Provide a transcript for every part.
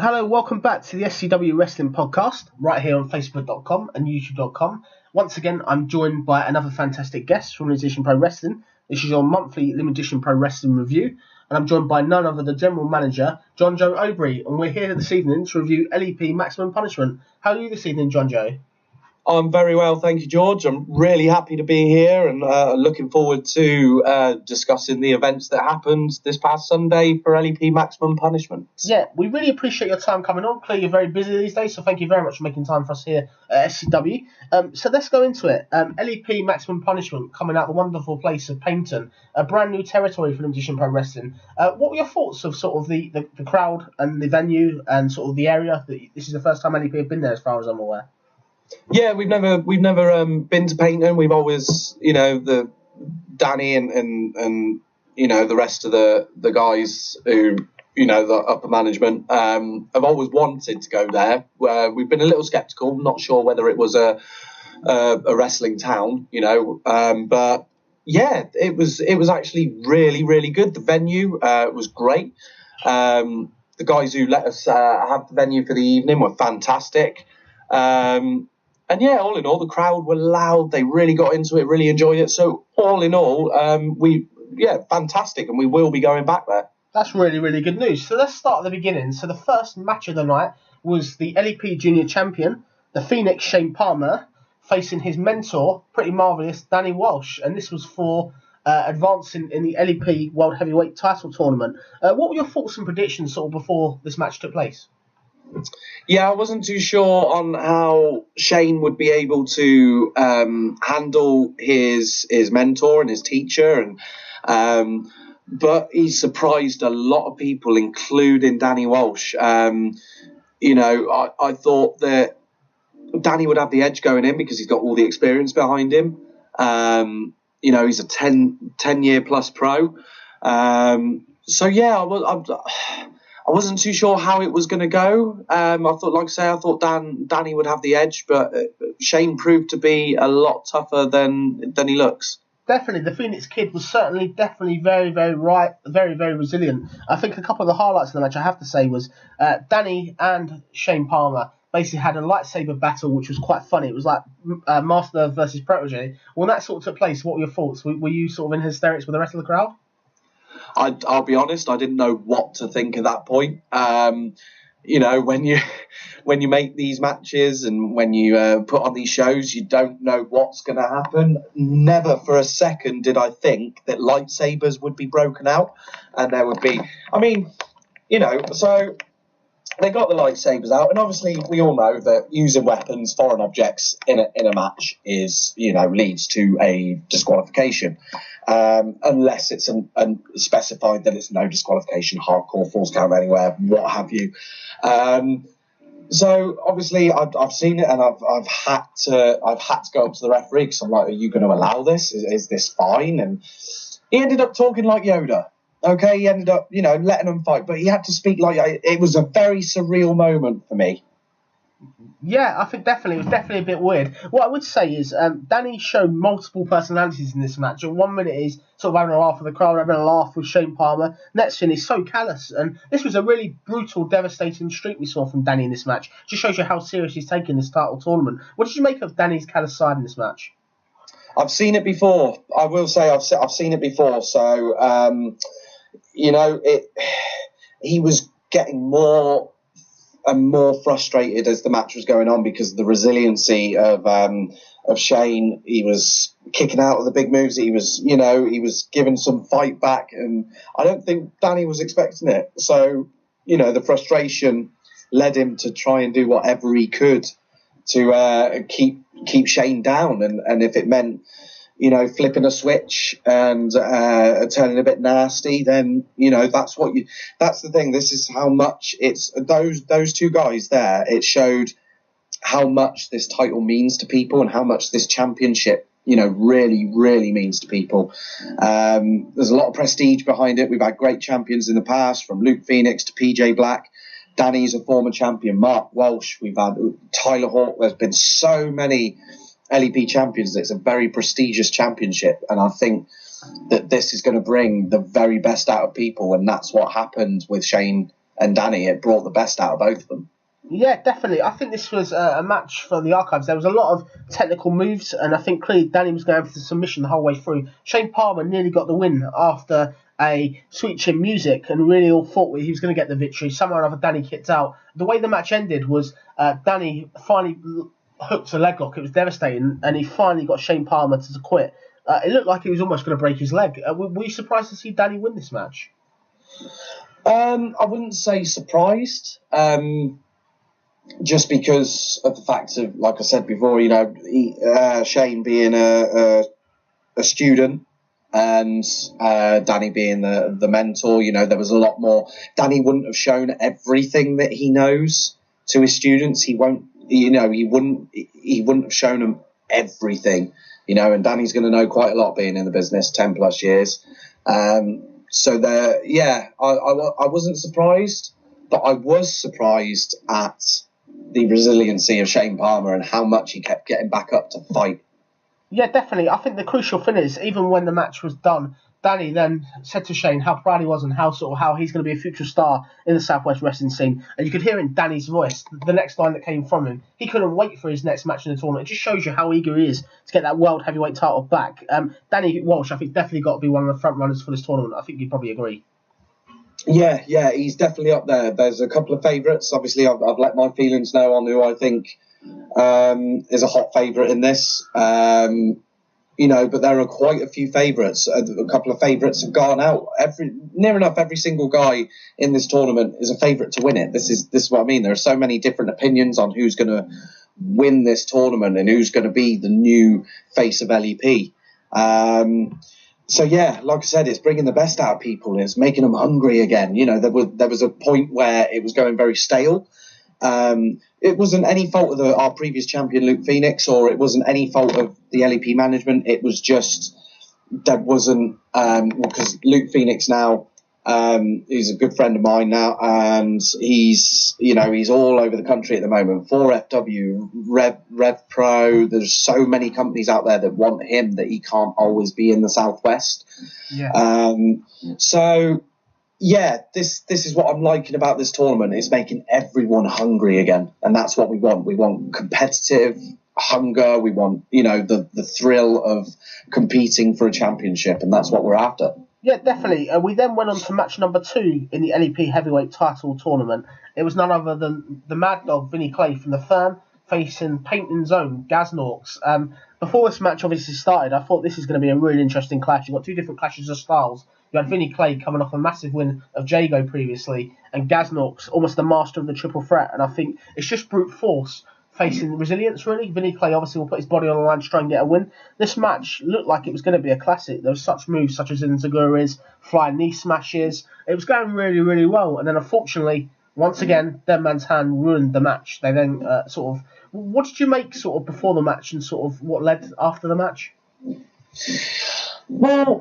Hello, welcome back to the SCW Wrestling Podcast, right here on Facebook.com and YouTube.com. Once again, I'm joined by another fantastic guest from Limited Edition Pro Wrestling. This is your monthly Limited Edition Pro Wrestling review, and I'm joined by none other than the General Manager, Jonjo Obrey, and we're here this evening to review LEP Maximum Punishment. How are you this evening, Jonjo? I'm very well, thank you, George. I'm really happy to be here and looking forward to discussing the events that happened this past Sunday for LEP Maximum Punishment. Yeah, we really appreciate your time coming on. Clearly, you're very busy these days, so thank you very much for making time for us here at SCW. So let's go into it. LEP Maximum Punishment coming out the wonderful place of Paynton, a brand new territory for Limited Edition Pro Wrestling. What were your thoughts of sort of the crowd and the venue and sort of the area? This is the first time LEP have been there, as far as I'm aware. Yeah, we've never been to Paynton. We've always, the Danny and the rest of the guys who, the upper management, have always wanted to go there. We've been a little sceptical, not sure whether it was a wrestling town, but yeah, it was actually really, really good. The venue was great. The guys who let us have the venue for the evening were fantastic. And yeah, all in all, the crowd were loud. They really got into it, really enjoyed it. So all in all, fantastic. And we will be going back there. That's really, really good news. So let's start at the beginning. So the first match of the night was the LEP Junior Champion, the Phoenix Shane Palmer, facing his mentor, pretty marvellous, Danny Walsh. And this was for advancing in the LEP World Heavyweight Title Tournament. What were your thoughts and predictions sort of before this match took place? Yeah, I wasn't too sure on how Shane would be able to handle his mentor and his teacher, and but he surprised a lot of people, including Danny Walsh. I thought that Danny would have the edge going in because he's got all the experience behind him. He's a 10-year plus pro. So yeah, I wasn't too sure how it was going to go. I thought Danny would have the edge, but Shane proved to be a lot tougher than he looks. Definitely, the Phoenix Kid was definitely very, very very, very resilient. I think a couple of the highlights of the match, I have to say, was Danny and Shane Palmer basically had a lightsaber battle, which was quite funny. It was like Master versus Protege. When that sort of took place, what were your thoughts? Were you sort of in hysterics with the rest of the crowd? I'll be honest, I didn't know what to think at that point. When you make these matches and when you put on these shows, you don't know what's going to happen. Never for a second did I think that lightsabers would be broken out and there would be, so they got the lightsabers out, and obviously we all know that using weapons, foreign objects in a match is, leads to a disqualification. Unless it's specified that it's no disqualification, hardcore, falls count anywhere, what have you. So obviously I've seen it, and I've had to go up to the referee because I'm like, are you going to allow this? Is this fine? And he ended up talking like Yoda. Okay, he ended up, letting them fight, but he had to speak it was a very surreal moment for me. Yeah, I think it was definitely a bit weird. What I would say is Danny showed multiple personalities in this match. And 1 minute he's sort of having a laugh with the crowd, having a laugh with Shane Palmer. Next thing he's so callous. And this was a really brutal, devastating streak we saw from Danny in this match. Just shows you how serious he's taking this title tournament. What did you make of Danny's callous side in this match? I've seen it before. I will say I've seen it before. So, he was getting more and more frustrated as the match was going on because of the resiliency of Shane. He was kicking out of the big moves. He was giving some fight back, and I don't think Danny was expecting it. So, the frustration led him to try and do whatever he could to keep Shane down, and if it meant flipping a switch and turning a bit nasty, then that's the thing. This is how much it's those two guys there. It showed how much this title means to people and how much this championship really, really means to people. There's a lot of prestige behind it. We've had great champions in the past, from Luke Phoenix to PJ Black. Danny's a former champion. Mark Walsh. We've had Tyler Hawk. There's been so many LEP champions. It's a very prestigious championship, and I think that this is going to bring the very best out of people, and that's what happened with Shane and Danny. It brought the best out of both of them. Yeah, definitely. I think this was a match for the archives. There was a lot of technical moves, and I think clearly Danny was going for the submission the whole way through. Shane Palmer nearly got the win after a switch in music, and really all thought he was going to get the victory. Somehow or other, Danny kicked out. The way the match ended was Danny finally hooked a leg lock. It was devastating, and he finally got Shane Palmer to quit. It looked like he was almost going to break his leg. Were you surprised to see Danny win this match? I wouldn't say surprised. Just because of the fact of, like I said before, Shane being a student and Danny being the mentor, there was a lot more. Danny wouldn't have shown everything that he knows to his students. He wouldn't have shown them everything, and Danny's going to know quite a lot being in the business 10 plus years. So there, I wasn't surprised, but I was surprised at the resiliency of Shane Palmer and how much he kept getting back up to fight. Yeah, definitely. I think the crucial thing is, even when the match was done, Danny then said to Shane how proud he was and how he's going to be a future star in the Southwest wrestling scene. And you could hear in Danny's voice the next line that came from him. He couldn't wait for his next match in the tournament. It just shows you how eager he is to get that world heavyweight title back. Danny Walsh, I think, definitely got to be one of the front runners for this tournament. I think you'd probably agree. Yeah, he's definitely up there. There's a couple of favourites. Obviously, I've let my feelings know on who I think is a hot favourite in this. But there are quite a few favourites. A couple of favourites have gone out. Near enough every single guy in this tournament is a favourite to win it. This is what I mean. There are so many different opinions on who's going to win this tournament and who's going to be the new face of LEP. So yeah, like I said, it's bringing the best out of people and it's making them hungry again. There was a point where it was going very stale. It wasn't any fault of our previous champion, Luke Phoenix, or it wasn't any fault of the LEP management. It was just there wasn't because Luke Phoenix now, he's a good friend of mine now, and he's all over the country at the moment. 4FW, Rev Pro. There's so many companies out there that want him that he can't always be in the Southwest. Yeah. So yeah, this is what I'm liking about this tournament. It's making everyone hungry again, and that's what we want. We want competitive hunger. We want the thrill of competing for a championship, and that's what we're after. Yeah, definitely. We then went on to match number 2 in the LEP Heavyweight Title Tournament. It was none other than the Mad Dog, Vinny Clay from the Firm, facing Painting's own Gaz Norks. Before this match obviously started, I thought this is going to be a really interesting clash. You've got two different clashes of styles. You had Vinny Clay coming off a massive win of Jago previously, and Gaz Norks, almost the master of the triple threat. And I think it's just brute force facing resilience, really. Vinny Clay obviously will put his body on the line to try and get a win. This match looked like it was going to be a classic. There was such moves such as Inzaguri's, flying knee smashes. It was going really, really well. And then unfortunately, once again, Dead Man's Hand ruined the match. They then what did you make sort of before the match and sort of what led after the match? Well,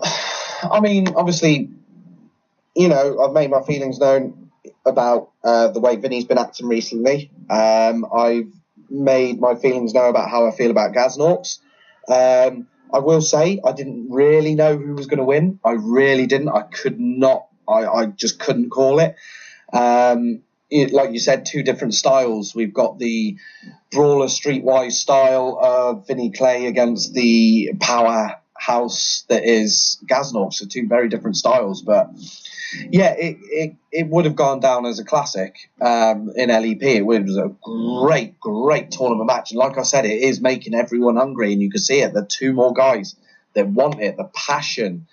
I mean, obviously, I've made my feelings known about the way Vinny's been acting recently. I've made my feelings known about how I feel about Gaz Norks. I will say I didn't really know who was going to win. I really didn't. I could not. I just couldn't call it. Like you said, two different styles. We've got the brawler streetwise style of Vinny Clay against the powerhouse that is Gaz Norks. So two very different styles, but yeah, it would have gone down as a classic in LEP. It was a great tournament match. And like I said, it is making everyone hungry, and you can see it. There are two more guys that want it. The passion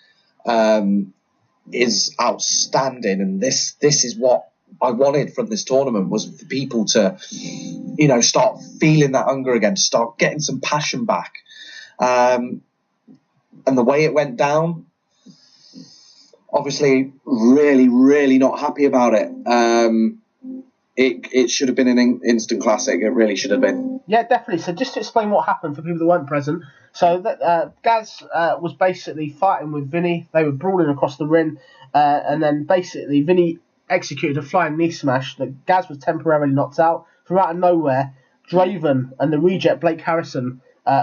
is outstanding, and this is what I wanted from this tournament, was for people to, start feeling that hunger again, start getting some passion back. And the way it went down, obviously, really, really not happy about it. It should have been an instant classic. It really should have been. Yeah, definitely. So just to explain what happened for people that weren't present. So Gaz was basically fighting with Vinny. They were brawling across the ring. And then basically Vinny executed a flying knee smash that Gaz was temporarily knocked out. From out of nowhere, Draven and the reject Blake Harrison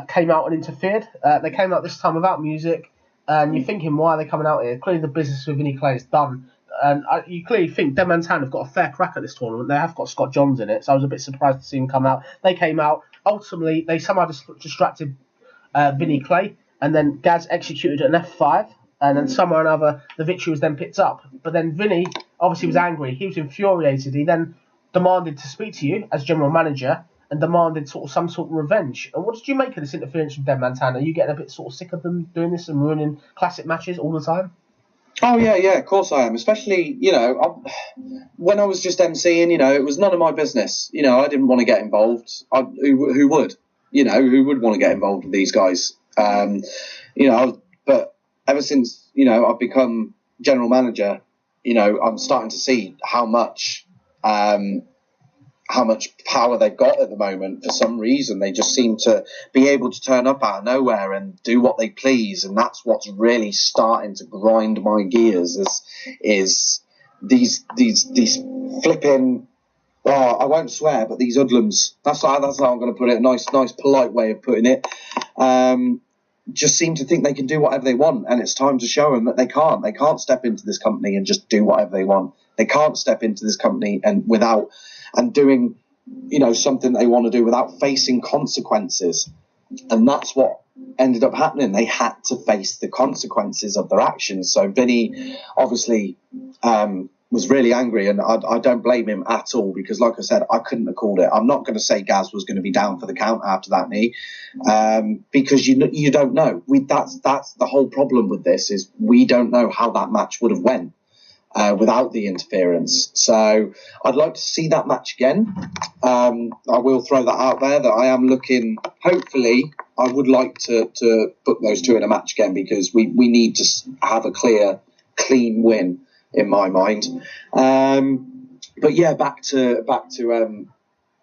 came out and interfered. They came out this time without music. And you're thinking, why are they coming out here? Clearly the business with Vinny Clay is done. and you clearly think Dead Man's Hand have got a fair crack at this tournament. They have got Scott Johns in it, so I was a bit surprised to see him come out. They came out. Ultimately, they somehow distracted Vinny Clay, and then Gaz executed an F5, and then somehow or another, the victory was then picked up. But then Vinny obviously was angry. He was infuriated. He then demanded to speak to you as general manager and demanded some sort of revenge. And what did you make of this interference from Dead Man's Hand? Are you getting a bit sort of sick of them doing this and ruining classic matches all the time? Oh, yeah, of course I am. Especially, when I was just emceeing, it was none of my business. I didn't want to get involved. Who would? Who would want to get involved with these guys? But ever since, I've become general manager, I'm starting to see how much power they've got at the moment. For some reason, they just seem to be able to turn up out of nowhere and do what they please, and that's what's really starting to grind my gears. Is these flipping, I won't swear, but these hoodlums. That's how I'm going to put it. Nice polite way of putting it. Just seem to think they can do whatever they want, and it's time to show them that they can't. They can't step into this company and just do whatever they want. They can't step into this company and doing, something they want to do without facing consequences. And that's what ended up happening. They had to face the consequences of their actions. So Vinny obviously was really angry, and I don't blame him at all, because like I said, I couldn't have called it. I'm not going to say Gaz was going to be down for the count after that knee, because you don't know. That's the whole problem with this, is we don't know how that match would have went without the interference. So I'd like to see that match again. I will throw that out there, that I am looking, hopefully, I would like to put those two in a match again, because we need to have a clean win in my mind. But yeah, back to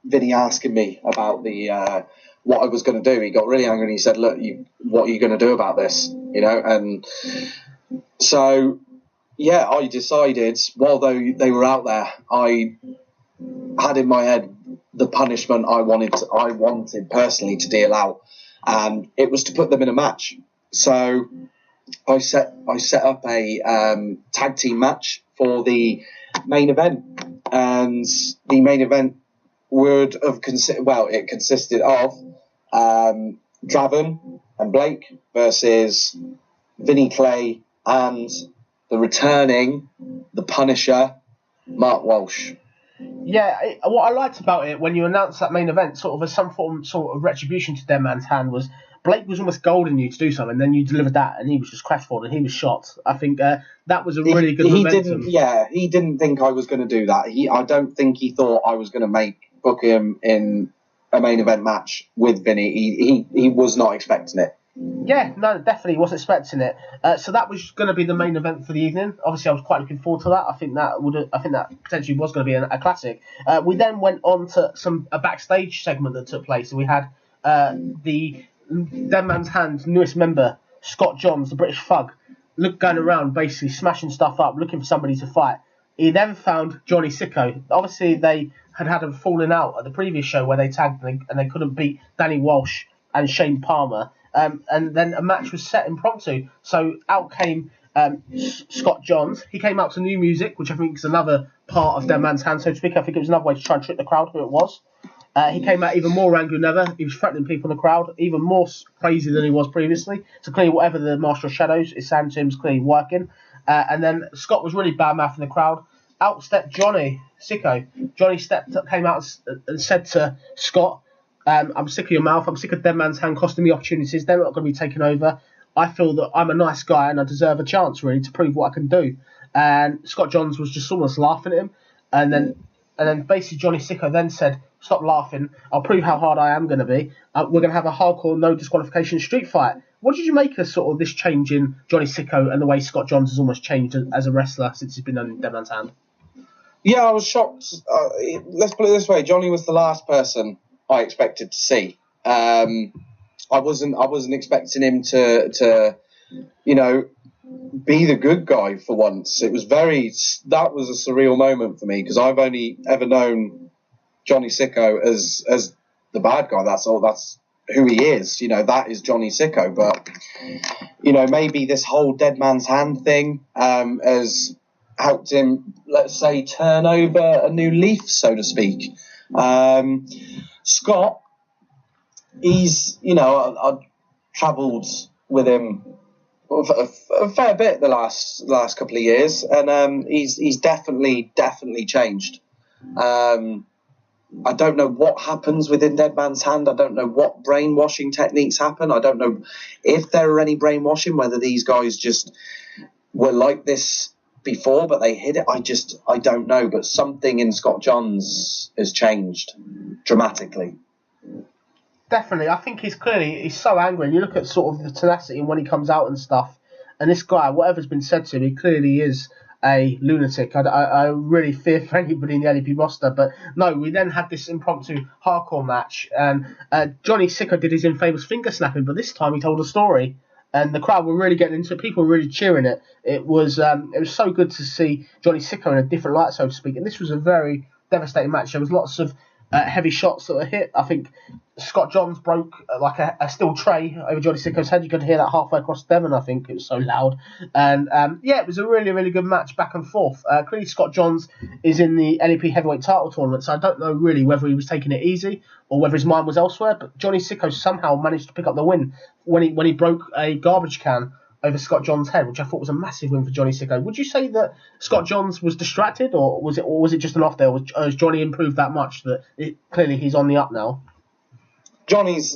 Vinny asking me about the what I was going to do. He got really angry and he said, "Look, what are you going to do about this?" And so yeah, I decided, while they were out there, I had in my head the punishment I wanted personally to deal out, and it was to put them in a match. So I set up a tag team match for the main event, and the main event would have consisted of Draven and Blake versus Vinny Clay and the Punisher, Mark Walsh. Yeah, what I liked about it when you announced that main event, sort of as some form of retribution to Dead Man's Hand, was Blake was almost golding you to do something, and then you delivered that, and he was just crestfallen, and he was shot. I think that was a really good momentum. He didn't think I was going to do that. I don't think he thought I was going to book him in a main event match with Vinny. He was not expecting it. Yeah, no, definitely wasn't expecting it. So that was going to be the main event for the evening. Obviously, I was quite looking forward to that. I think that potentially was going to be a classic. We then went on to a backstage segment that took place, and we had the Dead Man's Hand's newest member, Scott Johns, the British thug, going around basically smashing stuff up, looking for somebody to fight. He then found Johnny Sicko. Obviously, they had a falling out at the previous show where they tagged and they couldn't beat Danny Walsh and Shane Palmer. And then a match was set impromptu. So out came Scott Johns. He came out to new music, which I think is another part of Dead Man's Hand, so to speak. I think it was another way to try and trick the crowd who it was. He came out even more angry than ever. He was threatening people in the crowd, even more crazy than he was previously. So clearly whatever the Master of Shadows is saying to him is clearly working. And then Scott was really bad-mouthing the crowd. Out stepped Johnny Sicko. Johnny came out and said to Scott, I'm sick of your mouth. I'm sick of Dead Man's Hand costing me opportunities. They're not going to be taken over. I feel that I'm a nice guy and I deserve a chance, really, to prove what I can do. And Scott Johns was just almost laughing at him. And then basically Johnny Sicko then said, "Stop laughing. I'll prove how hard I am going to be. We're going to have a hardcore, no disqualification street fight." What did you make of sort of this change in Johnny Sicko and the way Scott Johns has almost changed as a wrestler since he's been on Dead Man's Hand? Yeah, I was shocked. Let's put it this way: Johnny was the last person I expected to see. I wasn't expecting him to be the good guy for once. That was a surreal moment for me, because I've only ever known Johnny Sicko as the bad guy. That's all. That's who he is. That is Johnny Sicko. But maybe this whole Dead Man's Hand thing has helped him, let's say, turn over a new leaf, so to speak. Scott, he's, I've travelled with him a fair bit the last couple of years, and he's definitely changed. I don't know what happens within Dead Man's Hand. I don't know what brainwashing techniques happen. I don't know if there are any brainwashing, whether these guys just were like this before, but they hid it. I don't know. But something in Scott Johns has changed dramatically. Definitely. I think he's so angry. And you look at sort of the tenacity and when he comes out and stuff. And this guy, whatever's been said to him, he clearly is a lunatic. I really fear for anybody in the LEP roster. But no, we then had this impromptu hardcore match. And Johnny Sicko did his infamous finger snapping, but this time he told a story. And the crowd were really getting into it. People were really cheering it. It was so good to see Johnny Sicko in a different light, so to speak. And this was a very devastating match. There was lots of heavy shots that were hit. I think Scott Johns broke like a steel tray over Johnny Sicko's head. You could hear that halfway across Devon, I think. It was so loud. And it was a really, really good match back and forth. Clearly Scott Johns is in the LEP heavyweight title tournament, so I don't know really whether he was taking it easy or whether his mind was elsewhere, but Johnny Sicko somehow managed to pick up the win when he broke a garbage can over Scott Johns' head, which I thought was a massive win for Johnny Sicko. Would you say that Scott Johns was distracted, or was it just an off there? Has Johnny improved that much that clearly he's on the up now? Johnny's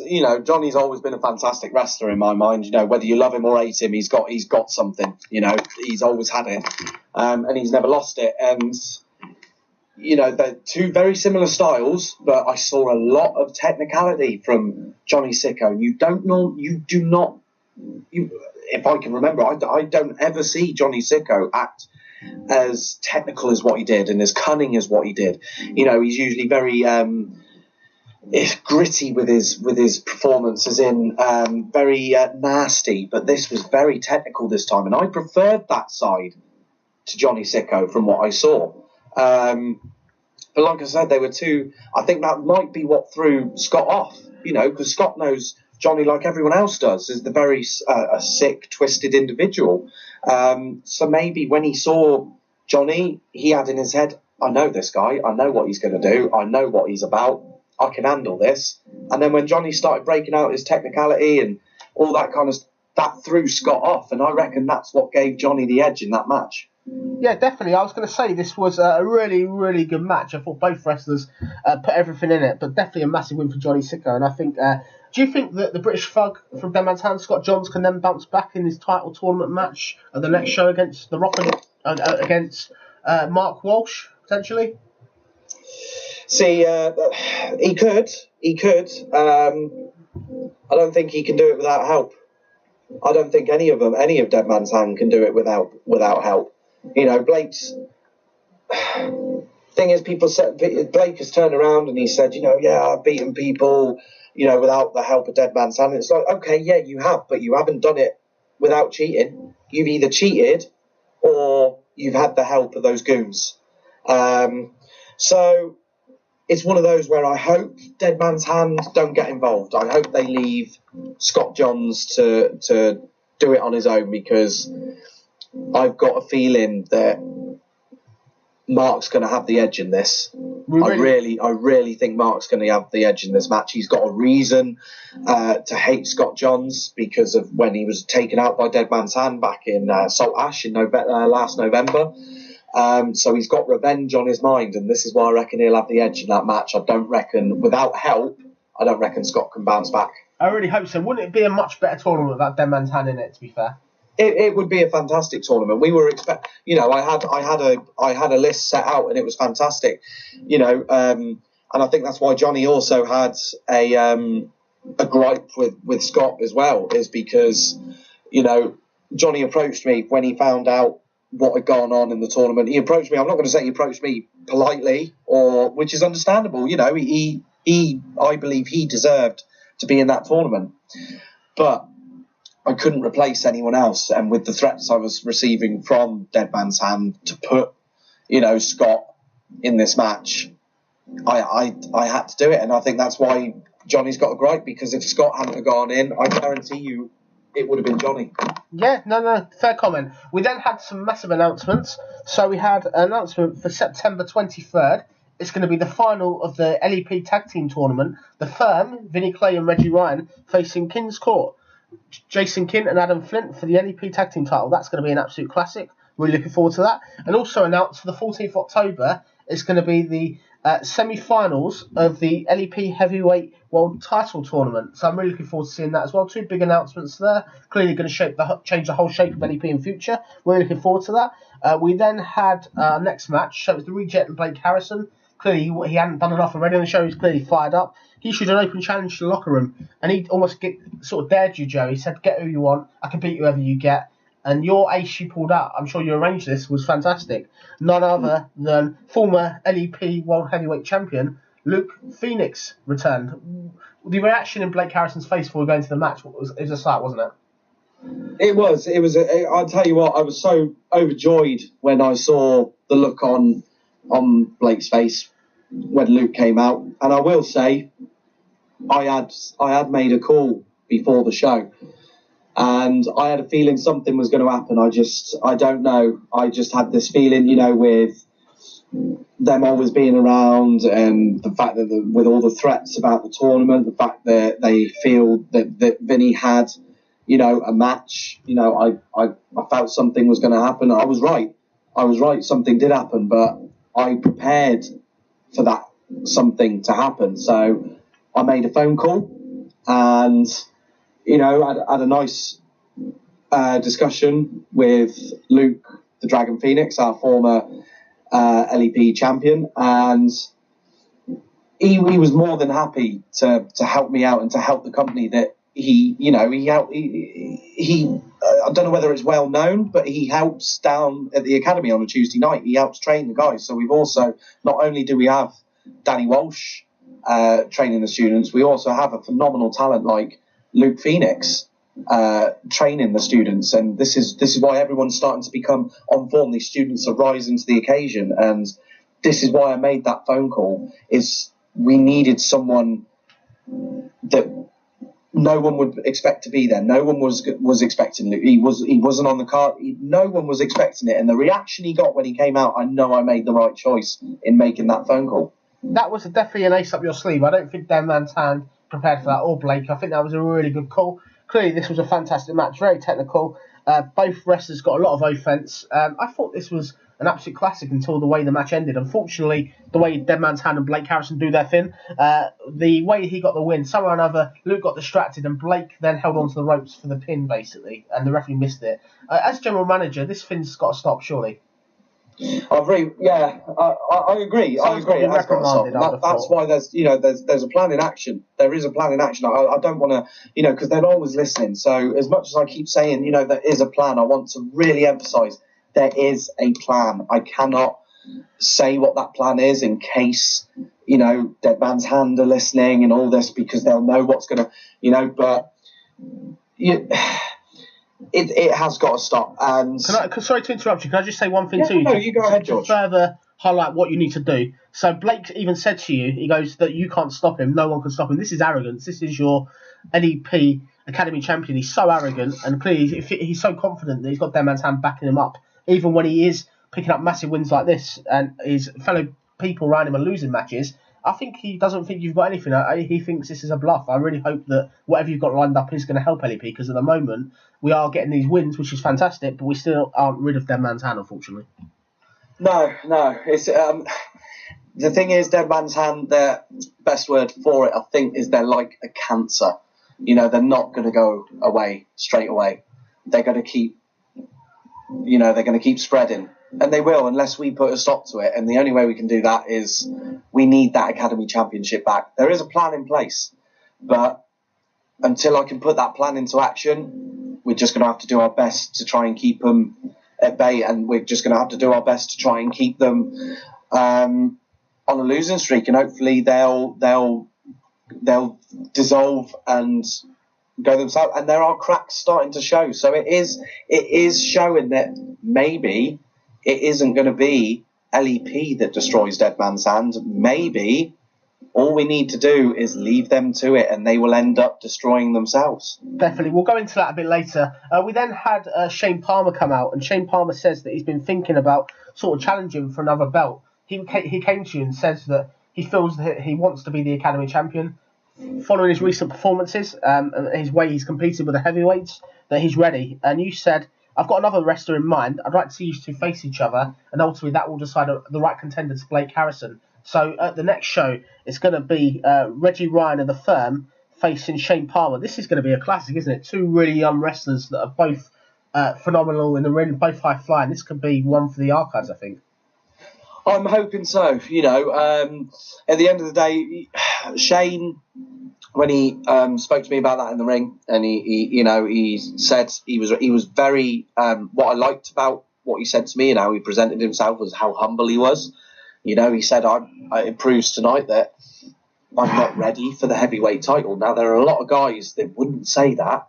always been a fantastic wrestler in my mind. Whether you love him or hate him, he's got something. He's always had it, and he's never lost it. And they're two very similar styles, but I saw a lot of technicality from Johnny Sicko. If I can remember, I don't ever see Johnny Sicko act as technical as what he did and as cunning as what he did. He's usually very gritty with his performance, as in very nasty. But this was very technical this time, and I preferred that side to Johnny Sicko from what I saw. But like I said, they were two. I think that might be what threw Scott off. Because Scott knows Johnny, like everyone else does, is the very a sick, twisted individual. So maybe when he saw Johnny, he had in his head, I know this guy, I know what he's going to do, I know what he's about, I can handle this. And then when Johnny started breaking out his technicality and all that kind of stuff, that threw Scott off, and I reckon that's what gave Johnny the edge in that match. Yeah, definitely. I was going to say this was a really, really good match. I thought both wrestlers put everything in it, but definitely a massive win for Johnny Sicko. And I think, do you think that the British Thug from Dead Man's Hand, Scott Johns, can then bounce back in his title tournament match at the next show against The Rock and against Mark Walsh, potentially? See, he could. I don't think he can do it without help. I don't think any of Dead Man's Hand can do it without help. Blake's thing is, people said Blake has turned around and he said, I've beaten people, without the help of Dead Man's Hand. And it's like, okay, yeah, you have, but you haven't done it without cheating. You've either cheated or you've had the help of those goons. So it's one of those where I hope Dead Man's Hand don't get involved. I hope they leave Scott Johns to do it on his own, because I've got a feeling that Mark's going to have the edge in this. I really think Mark's going to have the edge in this match. He's got a reason to hate Scott Johns because of when he was taken out by Dead Man's Hand back in Salt Ash in last November. So he's got revenge on his mind, and this is why I reckon he'll have the edge in that match. I don't reckon, without help, Scott can bounce back. I really hope so. Wouldn't it be a much better tournament without Dead Man's Hand in it, to be fair? It would be a fantastic tournament. We were I had a list set out and it was fantastic, and I think that's why Johnny also had a gripe with Scott as well, is because Johnny approached me when he found out what had gone on in the tournament. He approached me. I'm not going to say he approached me politely, which is understandable. I believe he deserved to be in that tournament, but I couldn't replace anyone else. And with the threats I was receiving from Dead Man's Hand to put, Scott in this match, I had to do it. And I think that's why Johnny's got a gripe, because if Scott hadn't have gone in, I guarantee you it would have been Johnny. Yeah, no, fair comment. We then had some massive announcements. So we had an announcement for September 23rd. It's going to be the final of the LEP Tag Team Tournament. The Firm, Vinnie Clay and Reggie Ryan, facing King's Court, Jason Kint and Adam Flint for the LEP Tag Team title. That's going to be an absolute classic. Really looking forward to that. And also announced for the 14th of October, it's going to be the semi-finals of the LEP Heavyweight World Title Tournament. So I'm really looking forward to seeing that as well. Two big announcements there. Clearly going to change the whole shape of LEP in future. We're looking forward to that. We then had our next match. So it was the Reject and Blake Harrison. Clearly, he hadn't done enough already on the show. He's clearly fired up. He issued an open challenge to the locker room, and he almost sort of dared you, Joe. He said, "Get who you want. I can beat whoever you get." And your ace you pulled out, I'm sure you arranged this, was fantastic. None other than former LEP World Heavyweight Champion Luke Phoenix returned. The reaction in Blake Harrison's face before going to the match was a sight, wasn't it? It was. I'll tell you what, I was so overjoyed when I saw the look on Blake's face when Luke came out. And I will say, I had made a call before the show, and I had a feeling something was going to happen. I don't know. I just had this feeling, with them always being around, and the fact that with all the threats about the tournament, the fact that they feel that Vinny had, a match, I felt something was going to happen. I was right. Something did happen, but I prepared for that something to happen. So I made a phone call and, had a nice discussion with Luke, the Dragon Phoenix, our former LEP champion. And he was more than happy to help me out and to help the company that he I don't know whether it's well known, but he helps down at the academy on a Tuesday night. He helps train the guys. So we've also, not only do we have Danny Walsh training the students, we also have a phenomenal talent like Luke Phoenix training the students. And this is why everyone's starting to become on form. These students are rising to the occasion. And this is why I made that phone call, is we needed someone that no one would expect to be there. No one was expecting Luke. He wasn't on the card. No one was expecting it. And the reaction he got when he came out, I know I made the right choice in making that phone call. That was definitely an ace up your sleeve. I don't think Dan Man's hand prepared for that, or Blake. I think that was a really good call. Clearly, this was a fantastic match, very technical. Both wrestlers got a lot of offense. I thought this was an absolute classic until the way the match ended. Unfortunately, the way Dead Man's Hand and Blake Harrison do their thing, the way he got the win, somehow or another, Luke got distracted and Blake then held onto the ropes for the pin, basically, and the referee missed it. As general manager, this thing's got to stop, surely. I agree. Yeah, I agree. I agree. It has got to stop. That's why there's a plan in action. There is a plan in action. I don't want to, because they're always listening. So as much as I keep saying, there is a plan, I want to really emphasise there is a plan. I cannot say what that plan is in case, Dead Man's Hand are listening and all this, because they'll know what's going to, but it has got to stop. And sorry to interrupt you. Can I just say one thing to you? No, you go ahead, George. To further highlight what you need to do. So Blake even said to you, he goes, that you can't stop him. No one can stop him. This is arrogance. This is your LEP Academy champion. He's so arrogant, and clearly he's so confident that he's got Dead Man's Hand backing him up, even when he is picking up massive wins like this and his fellow people around him are losing matches. I think he doesn't think you've got anything. He thinks this is a bluff. I really hope that whatever you've got lined up is going to help LEP, because at the moment we are getting these wins, which is fantastic, but we still aren't rid of Dead Man's Hand, unfortunately. No. It's the thing is, Dead Man's Hand, the best word for it, I think, is they're like a cancer. They're not going to go away straight away. They're going to keep, they're going to keep spreading. And they will, unless we put a stop to it. And the only way we can do that is we need that Academy Championship back. There is a plan in place, but until I can put that plan into action, we're just going to have to do our best to try and keep them at bay, and we're just going to have to do our best to try and keep them on a losing streak. And hopefully they'll dissolve and go themselves. And there are cracks starting to show. So it is showing that maybe it isn't going to be LEP that destroys Dead Man's Hand. Maybe All we need to do is leave them to it, and they will end up destroying themselves. Definitely. We'll go into that a bit later. We then had Shane Palmer come out, and Shane Palmer says that he's been thinking about sort of challenging for another belt. He came to you and says that he feels that he wants to be the Academy champion. Following his recent performances and his way he's competed with the heavyweights, that he's ready. And you said, I've got another wrestler in mind. I'd like to see you two face each other, and ultimately that will decide the right contender to Blake Harrison. So at the next show, it's going to be Reggie Ryan of the Firm facing Shane Palmer. This is going to be a classic, isn't it? Two really young wrestlers that are both phenomenal in the ring, both high flying. This could be one for the archives, I think. I'm hoping so. You know, at the end of the day, Shane, when he spoke to me about that in the ring, and he said he was very what I liked about what he said to me and how he presented himself was how humble he was. You know, he said, it proves tonight that I'm not ready for the heavyweight title. Now, there are a lot of guys that wouldn't say that.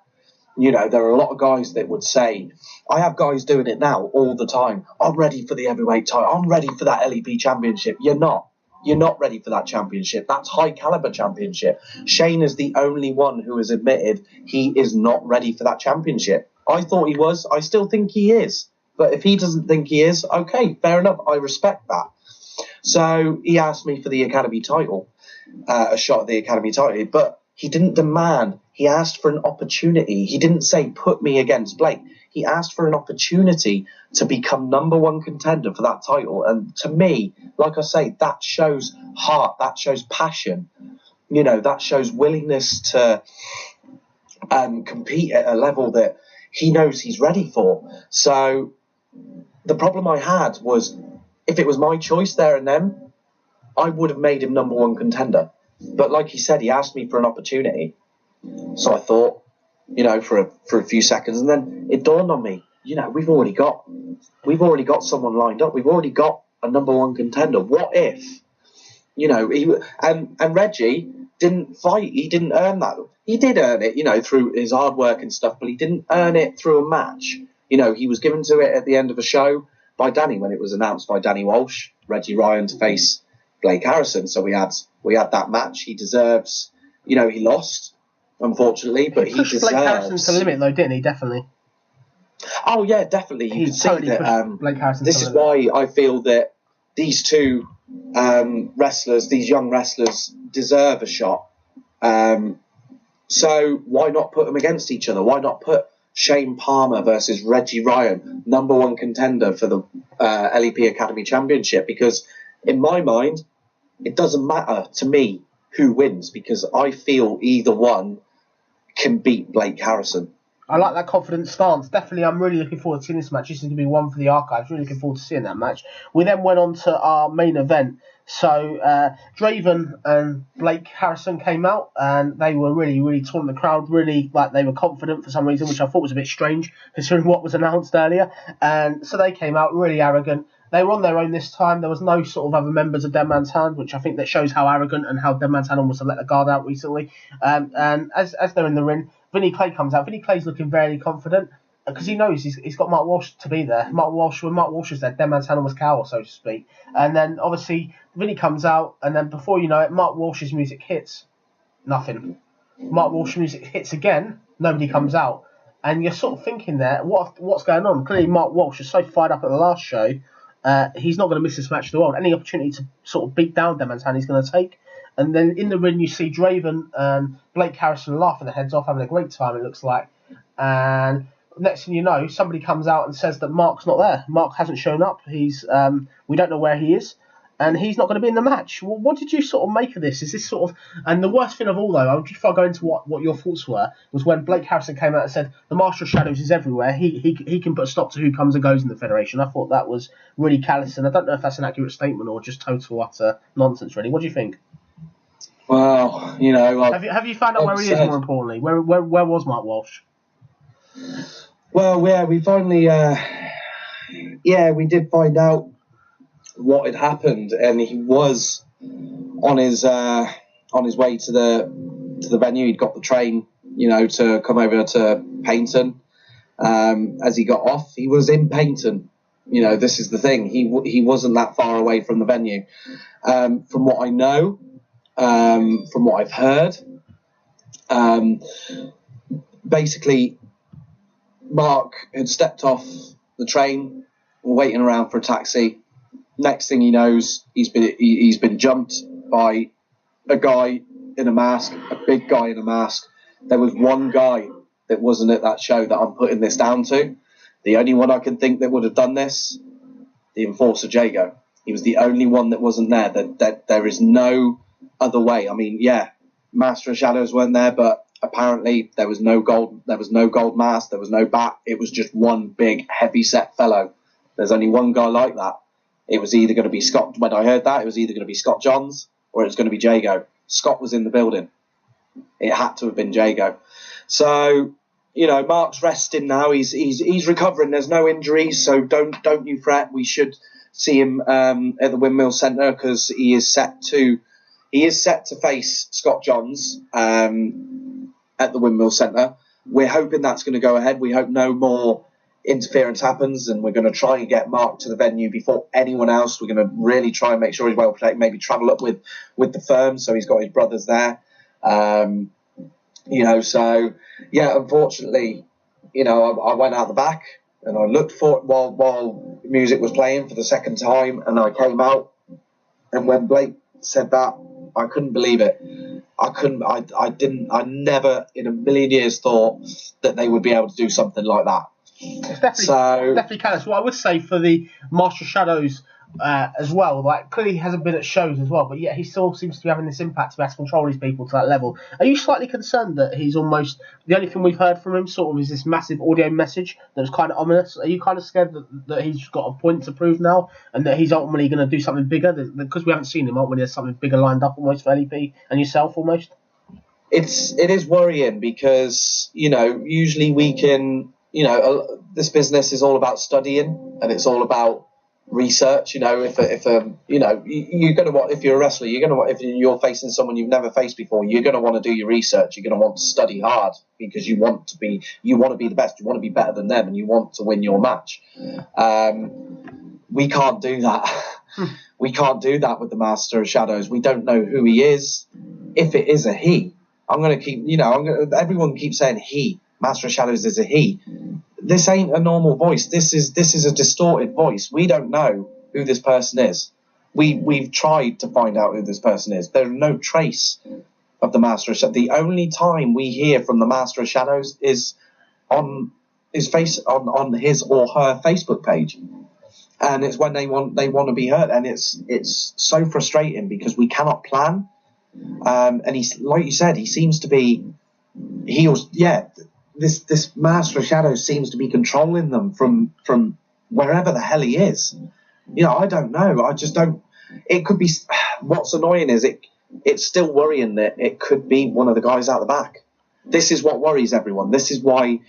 You know, there are a lot of guys that would say, I have guys doing it now all the time. I'm ready for the heavyweight title. I'm ready for that LEP championship. You're not. You're not ready for that championship. That's high caliber championship. Shane is the only one who has admitted he is not ready for that championship. I thought he was. I still think he is. But if he doesn't think he is, okay, fair enough. I respect that. So he asked me for the Academy title, a shot at the Academy title, but he didn't demand. He asked for an opportunity. He didn't say, put me against Blake. He asked for an opportunity to become number one contender for that title. And to me, like I say, that shows heart. That shows passion. You know, that shows willingness to compete at a level that he knows he's ready for. So the problem I had was, if it was my choice there and then, I would have made him number one contender. But like he said, he asked me for an opportunity. So I thought, you know, for a few seconds, and then it dawned on me, you know, we've already got someone lined up. We've already got a number one contender. What if, you know, and Reggie didn't fight. He didn't earn that. He did earn it, you know, through his hard work and stuff, but he didn't earn it through a match. You know, he was given to it at the end of a show by Danny when it was announced by Danny Walsh, Reggie Ryan to face Blake Harrison. So we had that match. He deserves, you know, he lost, unfortunately, but he deserves. Blake Harrison to the limit, though, didn't he? Definitely. Oh yeah, definitely. You can totally see that. Blake Harrison. This is why I feel that these two wrestlers, these young wrestlers, deserve a shot. So why not put them against each other? Why not put Shane Palmer versus Reggie Ryan, number one contender for the LEP Academy Championship? Because in my mind, it doesn't matter to me who wins, because I feel either one can beat Blake Harrison. I like that confident stance. Definitely, I'm really looking forward to seeing this match. This is going to be one for the archives. Really looking forward to seeing that match. We then went on to our main event. So Draven and Blake Harrison came out, and they were really, really taunting the crowd. Really, like, they were confident for some reason, which I thought was a bit strange considering what was announced earlier. And so they came out really arrogant. They were on their own this time. There was no sort of other members of Dead Man's Hand, which I think that shows how arrogant and how Dead Man's Hand almost have let the guard out recently. And as they're in the ring, Vinny Clay comes out. Vinny Clay's looking very confident because he knows he's got Mark Walsh to be there. When Mark Walsh is there, Dead Man's Hand almost cower, so to speak. And then obviously Vinny comes out, and then before you know it, Mark Walsh's music hits. Nothing. Mark Walsh's music hits again. Nobody comes out. And you're sort of thinking there, what's going on? Clearly Mark Walsh is so fired up at the last show. He's not going to miss this match of the world. Any opportunity to sort of beat down Dead Man's Hand he's going to take. And then in the ring you see Draven and Blake Harrison laughing their heads off, having a great time, it looks like. And next thing you know, somebody comes out and says that Mark's not there. Mark hasn't shown up. He's we don't know where he is, and he's not going to be in the match. Well, what did you sort of make of this? Is this sort of... And the worst thing of all, though, before I go into what your thoughts were, was when Blake Harrison came out and said the Master of Shadows is everywhere. He can put a stop to who comes and goes in the Federation. I thought that was really callous, and I don't know if that's an accurate statement or just total utter nonsense, really. What do you think? Well, you know... Have you found out where he is, more importantly? Where was Mark Walsh? Well, yeah, we finally... we did find out what had happened, and he was on his way to the venue. He'd got the train, you know, to come over to Paignton. As he got off, he was in Paignton. You know, this is the thing. He wasn't that far away from the venue. From what I know, from what I've heard. Basically, Mark had stepped off the train, waiting around for a taxi. Next thing he knows, he's been jumped by a guy in a mask, a big guy in a mask. There was one guy that wasn't at that show that I'm putting this down to. The only one I can think that would have done this, the enforcer Jago. He was the only one that wasn't there. That there is no other way. I mean, yeah, Master of Shadows weren't there, but apparently there was no gold. There was no gold mask. There was no bat. It was just one big heavy set fellow. There's only one guy like that. It was either going to be Scott. When I heard that, it was either going to be Scott Johns or it was going to be Jago. Scott was in the building. It had to have been Jago. So, you know, Mark's resting now. He's recovering. There's no injuries, so don't you fret. We should see him at the Windmill Centre because he is set to face Scott Johns at the Windmill Centre. We're hoping that's going to go ahead. We hope no more interference happens, and we're going to try and get Mark to the venue before anyone else. We're going to really try and make sure he's well protected, maybe travel up with the firm so he's got his brothers there. You know, so yeah, unfortunately, you know, I went out the back and I looked for it while music was playing for the second time, and I came out, and when Blake said that, I couldn't believe it. I never in a million years thought that they would be able to do something like that. It's definitely callous. What I would say for the Master of Shadows as well, like clearly he hasn't been at shows as well, but yet he still seems to be having this impact to be able to control these people to that level. Are you slightly concerned that he's almost the only thing we've heard from him sort of is this massive audio message that was kind of ominous? Are you kind of scared that he's got a point to prove now and that he's ultimately going to do something bigger? Because we haven't seen him, ultimately there's something bigger lined up almost for LEP and yourself almost. It is worrying because, you know, usually we can, you know, this business is all about studying and it's all about research. You know, if you know, you're going to want, if you're a wrestler, you're going to want, if you're facing someone you've never faced before, you're going to want to do your research. You're going to want to study hard because you want to be the best. You want to be better than them and you want to win your match. We can't do that. We can't do that with the Master of Shadows. We don't know who he is. If it is a he, I'm going to keep, you know, everyone keeps saying he. Master of Shadows is a he. This ain't a normal voice. This is a distorted voice. We don't know who this person is. We've tried to find out who this person is. There's no trace of the Master of Shadows. The only time we hear from the Master of Shadows is on his or her Facebook page, and it's when they want to be heard, and it's so frustrating because we cannot plan. And he's, like you said, he seems to be This Master of Shadows seems to be controlling them from wherever the hell he is. You know, I don't know. I just don't. It could be. What's annoying is it's still worrying that it could be one of the guys out the back. This is what worries everyone. This is why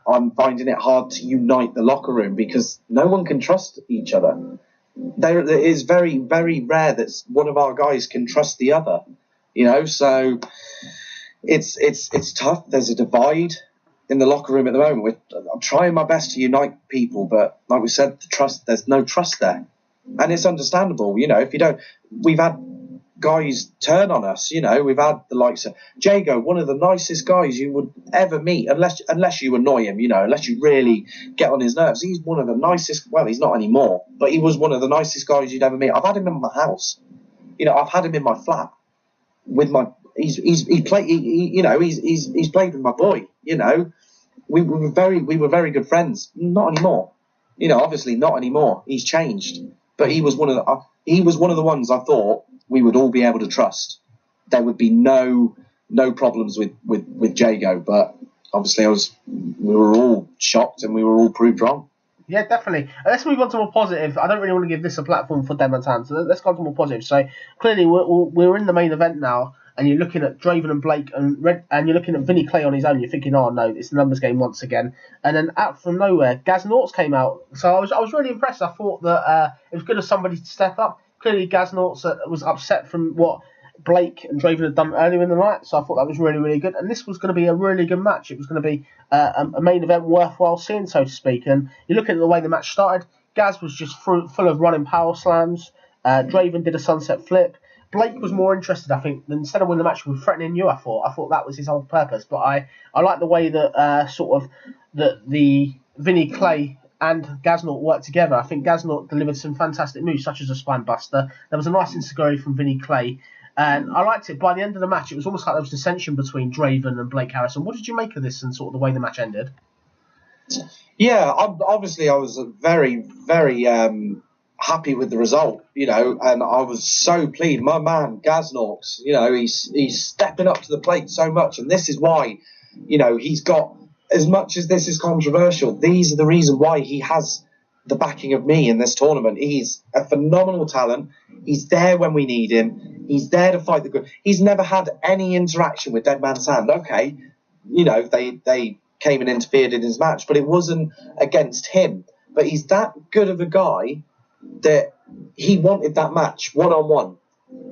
I'm finding it hard to unite the locker room because no one can trust each other. It is very, very rare that one of our guys can trust the other. You know, so it's tough. There's a divide in the locker room at the moment. I'm trying my best to unite people, but like we said, there's no trust there, and it's understandable. You know, if you don't, we've had guys turn on us. You know, we've had the likes of Jago, one of the nicest guys you would ever meet, unless you annoy him. You know, unless you really get on his nerves. He's one of the nicest. Well, he's not anymore, but he was one of the nicest guys you'd ever meet. I've had him in my house. You know, I've had him in my flat with my. He's played with my boy. You know, we were very good friends. Not anymore. You know, obviously not anymore. He's changed, but he was one of the ones I thought we would all be able to trust. There would be no problems with Jago, but obviously we were all shocked and we were all proved wrong. Yeah, definitely. Let's move on to more positive. I don't really want to give this a platform for Dem and Tan, so let's go on to more positive. So clearly we're in the main event now, and you're looking at Draven and Blake and you're looking at Vinny Clay on his own. You're thinking, oh no, it's a numbers game once again. And then out from nowhere, Gaz Nortz came out. So I was really impressed. I thought that it was good of somebody to step up. Clearly, Gaz Nortz was upset from what Blake and Draven had done earlier in the night, so I thought that was really, really good. And this was going to be a really good match. It was going to be a main event worthwhile seeing, so to speak. And you look at the way the match started, Gaz was just full of running power slams. Draven did a sunset flip. Blake was more interested, I think, than instead of winning the match with threatening you. I thought that was his whole purpose. But I like the way that the Vinny Clay and Gaznort worked together. I think Gaznort delivered some fantastic moves, such as a spine buster. There was a nice enziguri from Vinny Clay, and I liked it. By the end of the match, it was almost like there was dissension between Draven and Blake Harrison. What did you make of this and sort of the way the match ended? Yeah, obviously I was very, very happy with the result, and I was so pleased. My man Gaznort, he's stepping up to the plate so much, and this is why, he's got, as much as this is controversial, these are the reason why he has the backing of me in this tournament. He's a phenomenal talent. He's there when we need him. He's there to fight the good. He's never had any interaction with Dead Man's Hand. Okay, they came and interfered in his match, but it wasn't against him. But he's that good of a guy that he wanted that match one-on-one.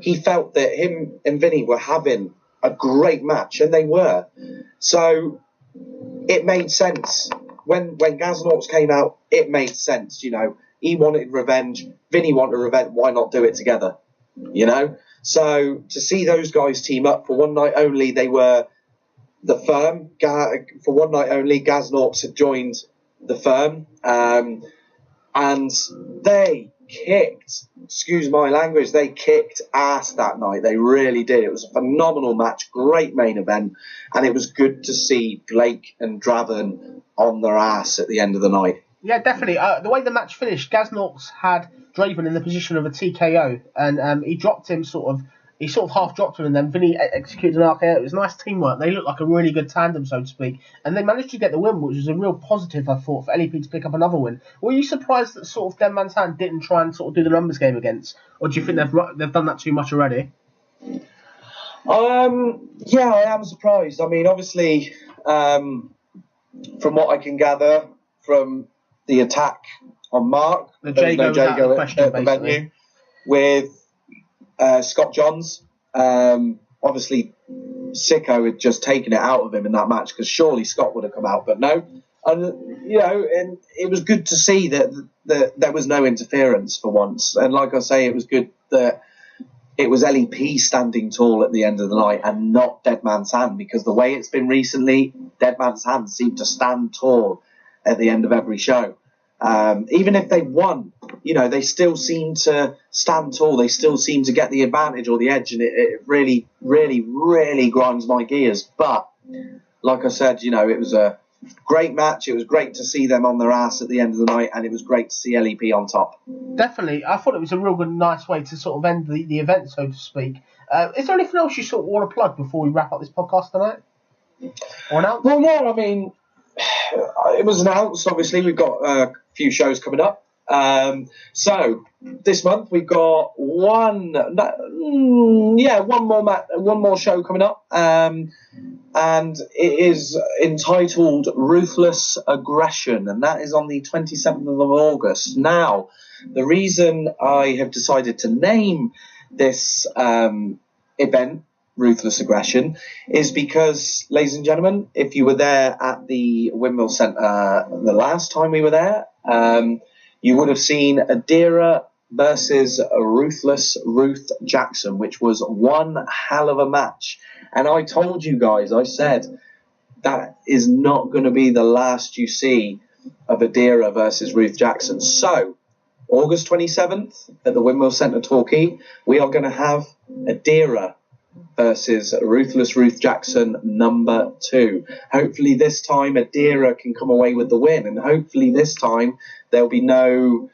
He felt that him and Vinny were having a great match, and they were. So it made sense. When Gaznort came out, it made sense, He wanted revenge. Vinny wanted revenge. Why not do it together, So to see those guys team up for one night only, they were the firm. For one night only, Gaznort had joined the firm. And they kicked, excuse my language, they kicked ass that night. They really did. It was a phenomenal match, great main event, and it was good to see Blake and Draven on their ass at the end of the night. Yeah, definitely. The way the match finished, Gaznort had Draven in the position of a TKO, and he dropped him he sort of half dropped him, and then Vinny executed an RKO. It was nice teamwork. They looked like a really good tandem, so to speak. And they managed to get the win, which was a real positive, I thought, for LEP to pick up another win. Were you surprised that sort of Dead Man's Hand didn't try and sort of do the numbers game against? Or do you think they've done that too much already? Yeah, I am surprised. I mean, obviously, from what I can gather from the attack on Mark, the Jago at the venue with Scott Johns. Obviously, Sicko had just taken it out of him in that match, because surely Scott would have come out, but no. And and it was good to see that there was no interference for once. And like I say, it was good that it was LEP standing tall at the end of the night and not Dead Man's Hand, because the way it's been recently, Dead Man's Hand seemed to stand tall at the end of every show. Even if they won, they still seem to stand tall. They still seem to get the advantage or the edge, and it really, really, really grinds my gears. But like I said, it was a great match. It was great to see them on their ass at the end of the night, and it was great to see LEP on top. Definitely. I thought it was a real good, nice way to sort of end the event, so to speak. Is there anything else you sort of want to plug before we wrap up this podcast tonight? Or announce? Well, yeah, I mean, it was announced, obviously. We've got a few shows coming up. So this month we've got one more show coming up, and it is entitled Ruthless Aggression, and that is on the 27th of August. Now, the reason I have decided to name this event Ruthless Aggression is because, ladies and gentlemen, if you were there at the Windmill Centre the last time we were there, you would have seen Adira versus Ruthless Ruth Jackson, which was one hell of a match. And I told you guys, I said, that is not going to be the last you see of Adira versus Ruth Jackson. So, August 27th at the Windmill Centre Torquay, we are going to have Adira versus Ruthless Ruth Jackson number 2. Hopefully this time Adira can come away with the win, and hopefully this time there'll be no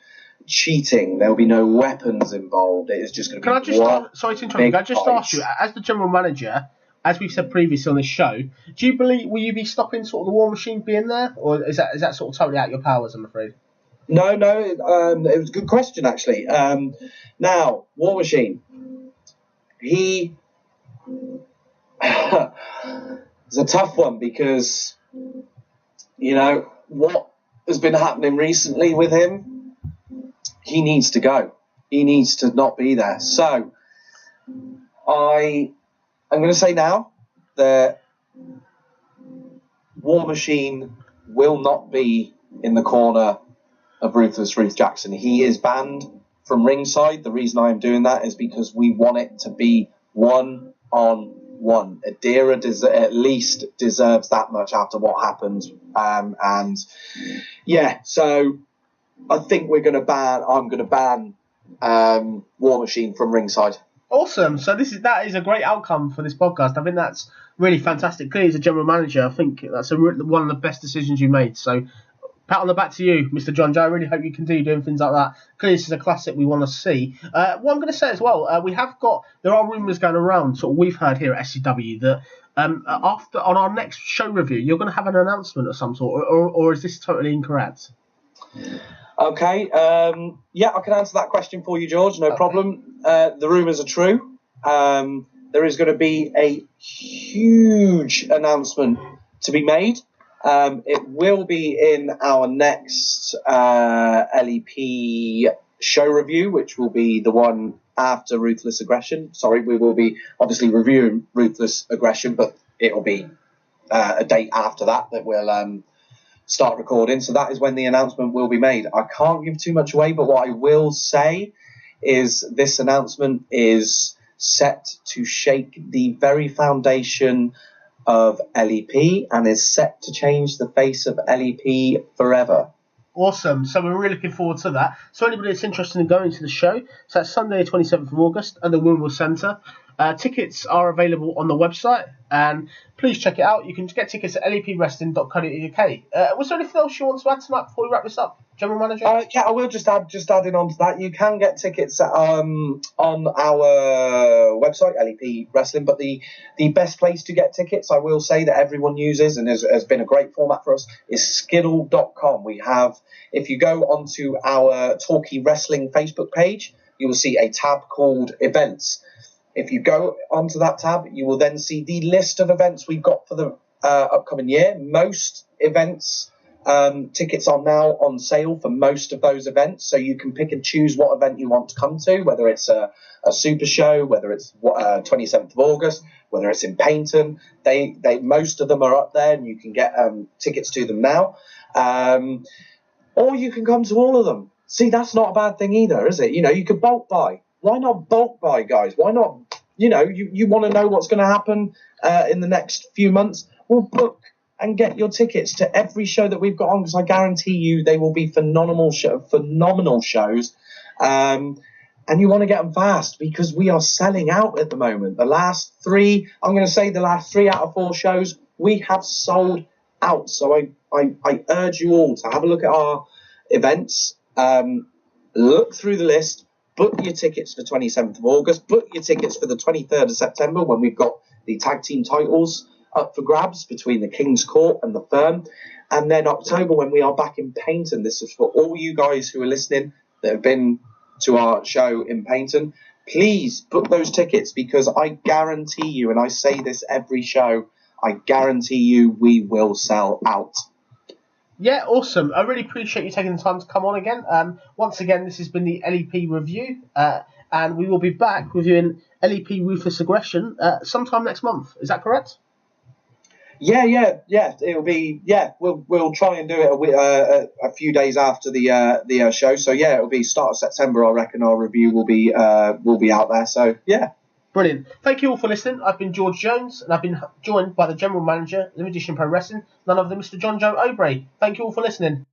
cheating, there'll be no weapons involved. It is just going to be sorry to interrupt you, can I just ask you, as the general manager, as we've said previously on this show, do you believe, will you be stopping sort of the War Machine being there, or is that sort of totally out of your powers, I'm afraid? No, it was a good question, actually. Now, War Machine, it's a tough one, because what has been happening recently with him, he needs to go. He needs to not be there. So I'm going to say now that War Machine will not be in the corner of Ruthless Ruth Jackson. He is banned from ringside. The reason I am doing that is because we want it to be one-on-one. Adira at least deserves that much after what happened. And yeah, so I think I'm going to ban War Machine from ringside. Awesome. So that is a great outcome for this podcast. I think that's really fantastic. Clearly, as a general manager, I think that's one of the best decisions you made. So, pat on the back to you, Mr. Jonjo. I really hope you continue doing things like that. Clearly, this is a classic we want to see. What I'm going to say as well, there are rumours going around, sort of we've heard here at SCW, that after on our next show review, you're going to have an announcement of some sort, or is this totally incorrect? Okay, yeah, I can answer that question for you, George, no problem. The rumours are true. There is going to be a huge announcement to be made. It will be in our next LEP show review, which will be the one after Ruthless Aggression. Sorry, we will be obviously reviewing Ruthless Aggression, but it will be a date after that we'll start recording. So that is when the announcement will be made. I can't give too much away, but what I will say is this announcement is set to shake the very foundation of LEP and is set to change the face of LEP forever. Awesome. So we're really looking forward to that. So anybody that's interested in going to the show, so that's Sunday 27th of August at the Wimbledon Centre. Tickets are available on the website, and please check it out. You can get tickets at lepwrestling.co.uk. Was there anything else you want to add tonight before we wrap this up, General Manager? Yeah, I will just adding on to that. You can get tickets on our website, LEP Wrestling, but the best place to get tickets, I will say, that everyone uses and has been a great format for us, is skiddle.com. We have, if you go onto our Talkie Wrestling Facebook page, you will see a tab called Events. If you go onto that tab, you will then see the list of events we've got for the upcoming year. Most events, tickets are now on sale for most of those events, so you can pick and choose what event you want to come to, whether it's a super show, whether it's 27th of August, whether it's in Paynton. They most of them are up there, and you can get tickets to them now. Or you can come to all of them. See, that's not a bad thing either, is it? You know, you could bulk buy. Why not bulk buy, guys? Why not, you want to know what's going to happen in the next few months? Well, book and get your tickets to every show that we've got on, because I guarantee you they will be phenomenal shows. And you want to get them fast, because we are selling out at the moment. The last 3 out of 4 shows, we have sold out. So I urge you all to have a look at our events, look through the list, book your tickets for 27th of August, book your tickets for the 23rd of September, when we've got the tag team titles up for grabs between the King's Court and the Firm. And then October, when we are back in Paynton. This is for all you guys who are listening that have been to our show in Paynton. Please book those tickets, because I guarantee you, and I say this every show, I guarantee you we will sell out. Yeah, awesome. I really appreciate you taking the time to come on again. Once again, this has been the LEP review, and we will be back reviewing LEP Ruthless Aggression sometime next month. Is that correct? Yeah. It'll be We'll try and do it a few days after the show. So yeah, it'll be start of September. I reckon our review will be out there. So yeah. Brilliant. Thank you all for listening. I've been George Jones, and I've been joined by the General Manager of Limited Edition Pro Wrestling, none other than Mr. Jonjo Obrey. Thank you all for listening.